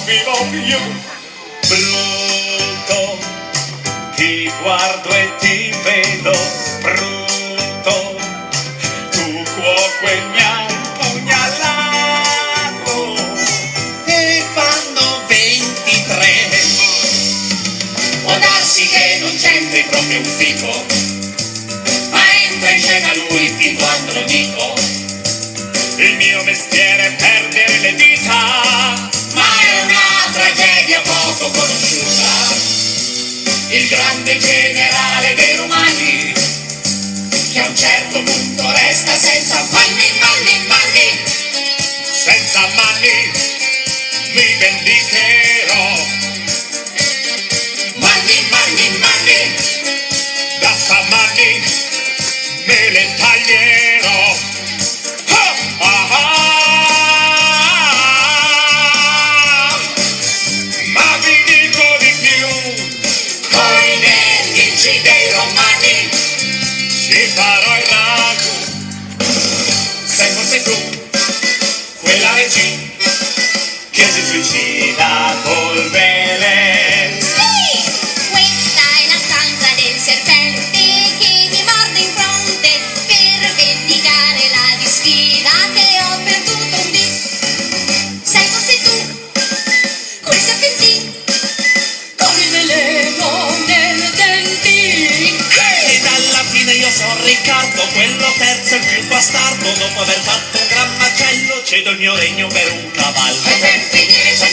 vivo più. Brutto, ti guardo e ti vedo brutto, tu cuoco mi ha impugnalato E fanno 23. Può darsi che non c'entri proprio un fico, ma entra in scena lui fin quando lo dico. Il mio mestiere è perdere le dita, Ma è una tragedia poco conosciuta. Il grande generale dei romani, che a un certo punto resta senza manni. senza mani mi vendicherò. Manni, Da stamani me le taglierò. Ah, ah, ah. Ma vi dico di più, coi nemici dei romani. ci farò il ragù. Sei forse tu, quella regina Che si suicida col veleno. Sì, questa è la stanza del serpente che mi morde in fronte per vendicare la disfida che ho perduto un dì. Sei forse tu, quei serpenti, con il veleno nei denti. e alla fine io sono Riccardo, quello terzo e il più bastardo. Dopo aver fatto un gran macello cedo il mio regno per un cavallo. E per finire c'è